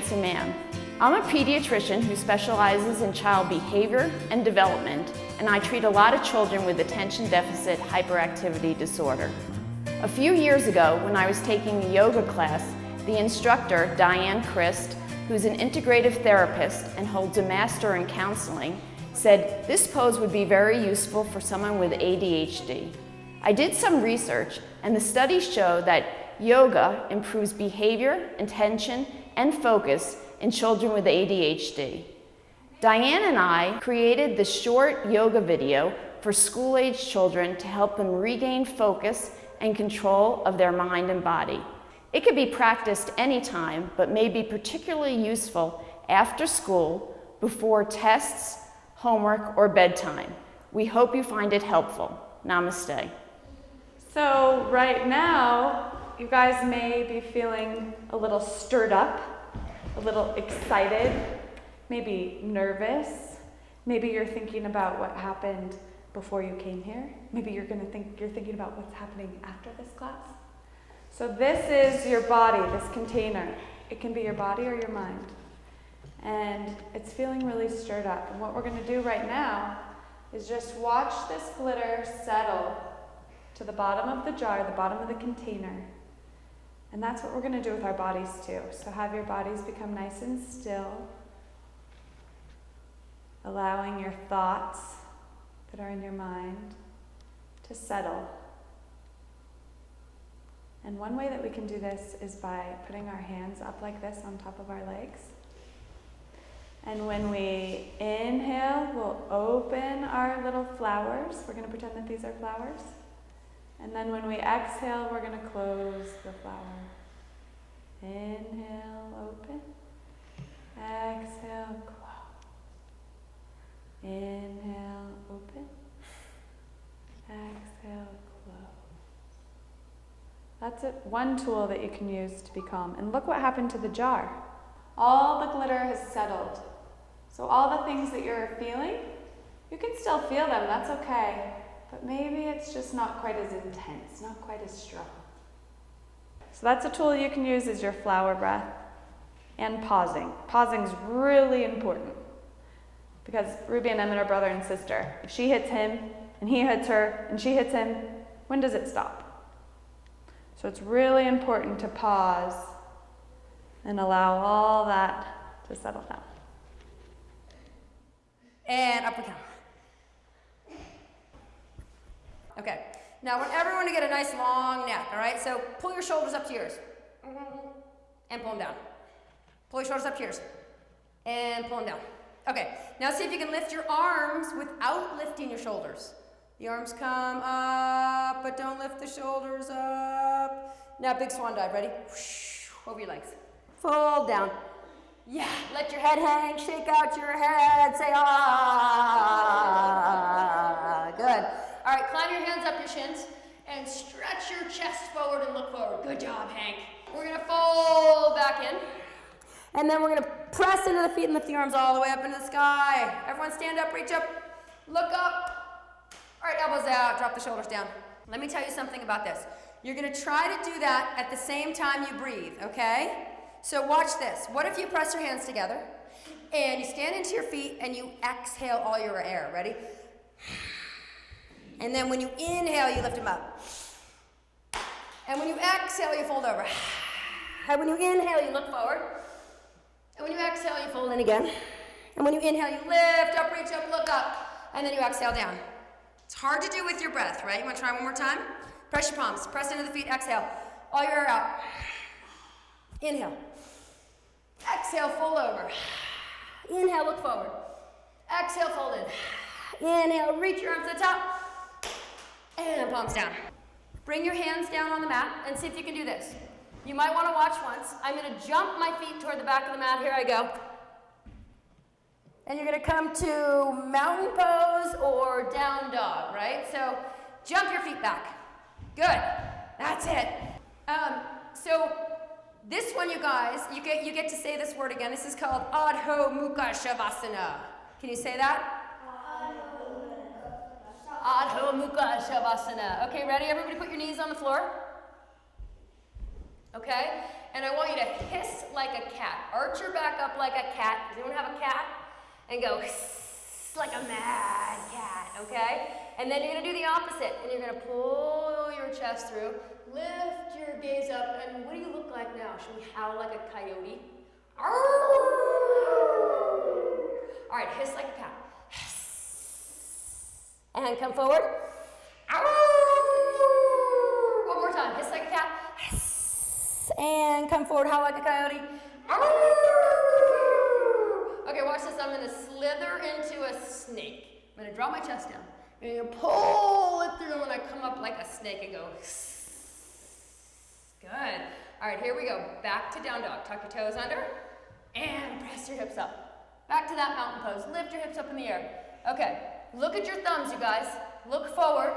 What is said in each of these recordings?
Nancy Mann. I'm a pediatrician who specializes in child behavior and development, and I treat a lot of children with attention deficit hyperactivity disorder. A few years ago, when I was taking a yoga class, the instructor, Diane Crist, who's an integrative therapist and holds a master in counseling, said this pose would be very useful for someone with ADHD. I did some research, and the studies show that yoga improves behavior, attention, and focus in children with ADHD. Diane and I created this short yoga video for school-age children to help them regain focus and control of their mind and body. It could be practiced anytime, but may be particularly useful after school, before tests, homework, or bedtime. We hope you find it helpful. Namaste. So right now, you guys may be feeling a little stirred up, a little excited, maybe nervous. Maybe you're thinking about what happened before you came here. Maybe you're thinking about what's happening after this class. So this is your body, this container. It can be your body or your mind. And it's feeling really stirred up. And what we're going to do right now is just watch this glitter settle to the bottom of the jar, the bottom of the container. And that's what we're going to do with our bodies too. So have your bodies become nice and still, allowing your thoughts that are in your mind to settle. And one way that we can do this is by putting our hands up like this on top of our legs. And when we inhale, we'll open our little flowers. We're going to pretend that these are flowers. And then when we exhale, we're going to close the flower. Inhale, open. Exhale, close. Inhale, open. Exhale, close. That's it. One tool that you can use to be calm. And look what happened to the jar. All the glitter has settled. So all the things that you're feeling, you can still feel them, that's okay. But maybe it's just not quite as intense, not quite as strong. So that's a tool you can use, is your flower breath and pausing. Pausing is really important because Ruby and Emmett are brother and sister. If she hits him and he hits her and she hits him, when does it stop? So it's really important to pause and allow all that to settle down. And up we come. Okay, now I want everyone to get a nice long neck, all right? So pull your shoulders up to yours and pull them down. Pull your shoulders up to yours and pull them down. Okay, now see if you can lift your arms without lifting your shoulders. The arms come up, but don't lift the shoulders up. Now big swan dive, ready? Over your legs. Fold down. Yeah, let your head hang, shake out your head, say ah. Good. All right, climb your hands up your shins and stretch your chest forward and look forward. Good job, Hank. We're gonna fold back in. And then we're gonna press into the feet and lift the arms all the way up into the sky. Everyone stand up, reach up, look up. All right, elbows out, drop the shoulders down. Let me tell you something about this. You're gonna try to do that at the same time you breathe, okay? So watch this. What if you press your hands together and you stand into your feet and you exhale all your air, ready? And then when you inhale, you lift them up. And when you exhale, you fold over. And when you inhale, you look forward. And when you exhale, you fold in again. And when you inhale, you lift up, reach up, look up. And then you exhale down. It's hard to do with your breath, right? You want to try one more time? Press your palms. Press into the feet. Exhale. All your air out. Inhale. Exhale, fold over. Inhale, look forward. Exhale, fold in. Inhale, reach your arms to the top. And palms down. Bring your hands down on the mat and see if you can do this. You might want to watch once. I'm going to jump my feet toward the back of the mat. Here I go. And you're going to come to mountain pose or down dog, right? So jump your feet back. Good. That's it. So this one, you guys, you get to say this word again. This is called Adho Mukha Shavasana. Can you say that? Adho Mukha Shavasana. Okay, ready? Everybody put your knees on the floor. Okay? And I want you to hiss like a cat. Arch your back up like a cat. Does anyone have a cat? And go hiss like a mad cat, okay? And then you're gonna do the opposite. And you're gonna pull your chest through, lift your gaze up, and what do you look like now? Should we howl like a coyote? All right, hiss like a cat. And come forward. One more time, hiss like a cat. And come forward, howl like a coyote. Okay, watch this. I'm gonna slither into a snake. I'm gonna draw my chest down. And you're gonna pull it through when I come up like a snake and go. Good. All right, here we go. Back to down dog. Tuck your toes under and press your hips up. Back to that mountain pose. Lift your hips up in the air. Okay, look at your thumbs, you guys. Look forward,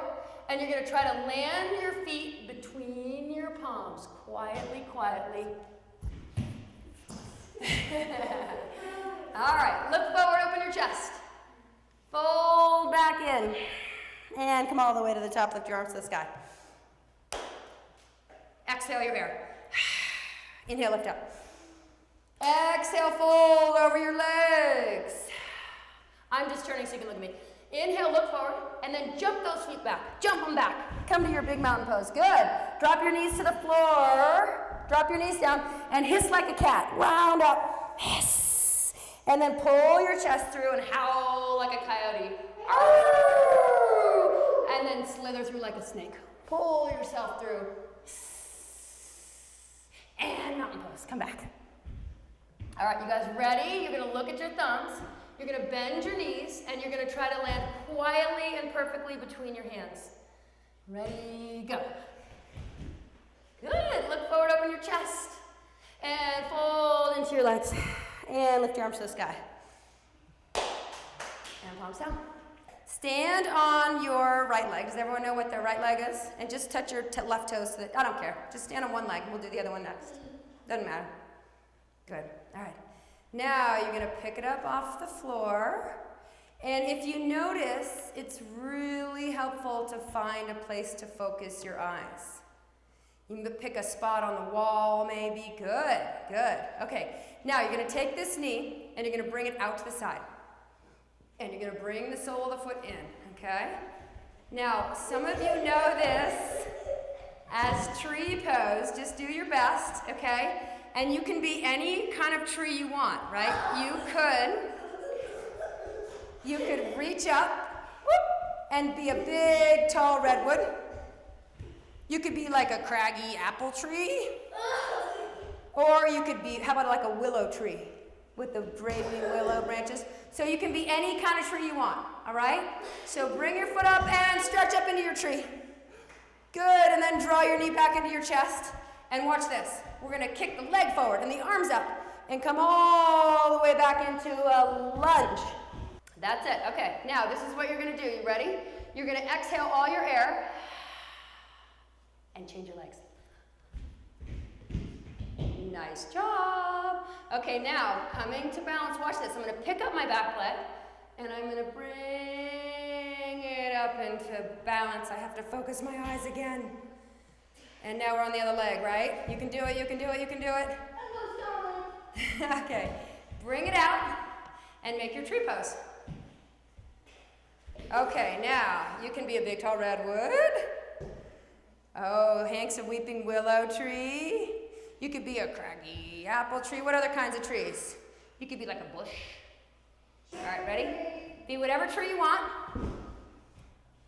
and you're gonna try to land your feet between your palms. Quietly, quietly. All right, look forward, open your chest. Fold back in. And come all the way to the top, lift your arms to the sky. Exhale your air. Inhale, lift up. Exhale, fold over your legs. I'm just turning so you can look at me. Inhale, look forward, and then jump those feet back. Jump them back. Come to your big mountain pose. Good. Drop your knees to the floor. Drop your knees down and hiss like a cat. Round up. Hiss. And then pull your chest through and howl like a coyote. And then slither through like a snake. Pull yourself through. And mountain pose. Come back. All right, you guys ready? You're going to look at your thumbs. You're going to bend your knees, and you're going to try to land quietly and perfectly between your hands. Ready, go. Good. Look forward, open your chest. And fold into your legs. And lift your arms to the sky. And palms down. Stand on your right leg. Does everyone know what their right leg is? And just touch your left toes to the, I don't care. Just stand on one leg, and we'll do the other one next. Doesn't matter. Good. All right. Now you're going to pick it up off the floor. And if you notice, it's really helpful to find a place to focus your eyes. You can pick a spot on the wall, maybe. Good, good. Okay, now you're going to take this knee and you're going to bring it out to the side. And you're going to bring the sole of the foot in, okay? Now, some of you know this as tree pose. Just do your best, okay? And you can be any kind of tree you want, right? You could reach up and be a big, tall redwood. You could be like a craggy apple tree. Or you could be, how about like a willow tree with the draping willow branches? So you can be any kind of tree you want, all right? So bring your foot up and stretch up into your tree. Good, and then draw your knee back into your chest. And watch this. We're going to kick the leg forward and the arms up and come all the way back into a lunge. That's it. Okay, now this is what you're going to do. You ready? You're going to exhale all your air and change your legs. Nice job. Okay, now coming to balance. Watch this. I'm going to pick up my back leg and I'm going to bring it up into balance. I have to focus my eyes again. And now we're on the other leg, right? You can do it, you can do it, you can do it. Okay, bring it out and make your tree pose. Okay, now you can be a big tall redwood. Oh, Hank's a weeping willow tree. You could be a craggy apple tree. What other kinds of trees? You could be like a bush. All right, ready? Be whatever tree you want.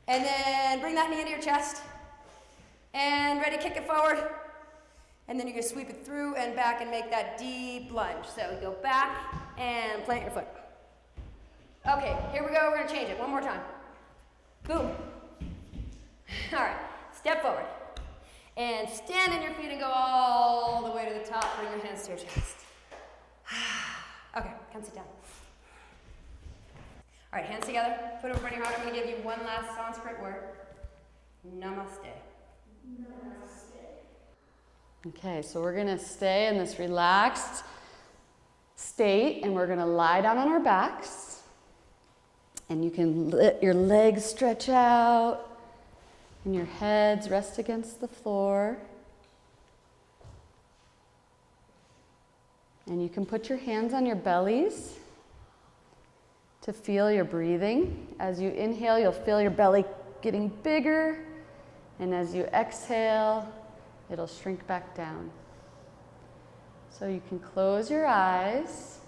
And then bring that knee into your chest. And ready, kick it forward. And then you're going to sweep it through and back and make that deep lunge. So go back and plant your foot. Okay, here we go. We're going to change it. One more time. Boom. All right, step forward. And stand on your feet and go all the way to the top. Bring your hands to your chest. Okay, come sit down. All right, hands together. Put them in front of your heart. I'm going to give you one last Sanskrit word. Namaste. Okay, so we're going to stay in this relaxed state and we're going to lie down on our backs. And you can let your legs stretch out and your heads rest against the floor. And you can put your hands on your bellies to feel your breathing. As you inhale, you'll feel your belly getting bigger, and as you exhale, it'll shrink back down. So you can close your eyes.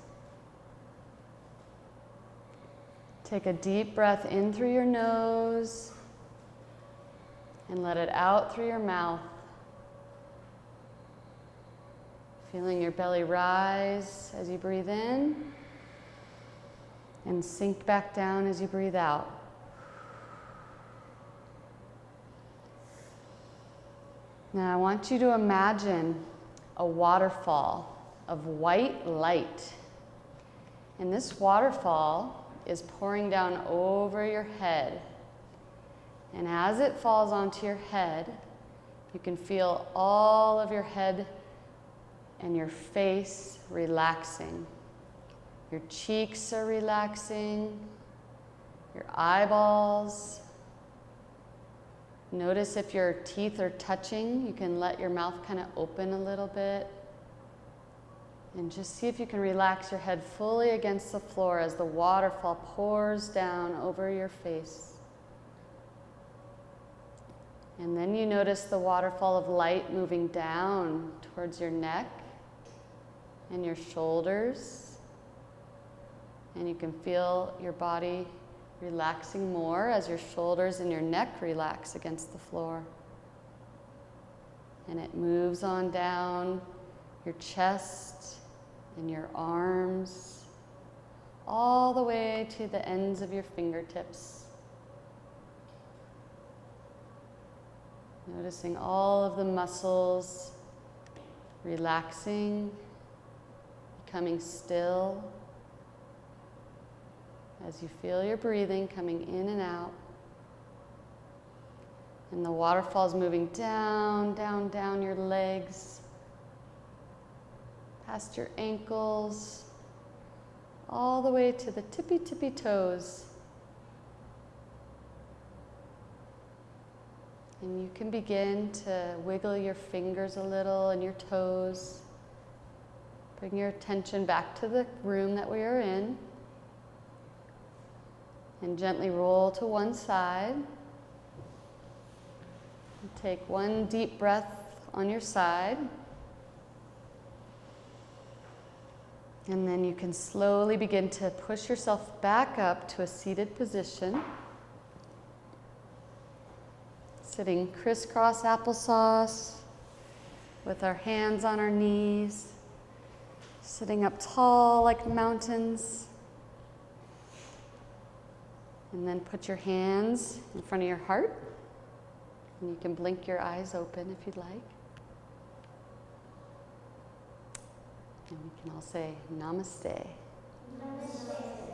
Take a deep breath in through your nose and let it out through your mouth. Feeling your belly rise as you breathe in and sink back down as you breathe out. Now I want you to imagine a waterfall of white light. And this waterfall is pouring down over your head. And as it falls onto your head, you can feel all of your head and your face relaxing. Your cheeks are relaxing, your eyeballs. Notice if your teeth are touching, you can let your mouth kind of open a little bit. And just see if you can relax your head fully against the floor as the waterfall pours down over your face. And then you notice the waterfall of light moving down towards your neck and your shoulders. And you can feel your body relaxing more as your shoulders and your neck relax against the floor. And it moves on down your chest and your arms, all the way to the ends of your fingertips. Noticing all of the muscles relaxing, becoming still as you feel your breathing coming in and out. And the waterfall is moving down, down, down your legs, past your ankles, all the way to the tippy, tippy toes. And you can begin to wiggle your fingers a little and your toes. Bring your attention back to the room that we are in. And gently roll to one side. And take one deep breath on your side. And then you can slowly begin to push yourself back up to a seated position. Sitting crisscross applesauce with our hands on our knees. Sitting up tall like mountains. And then put your hands in front of your heart. And you can blink your eyes open if you'd like. And we can all say namaste. Namaste.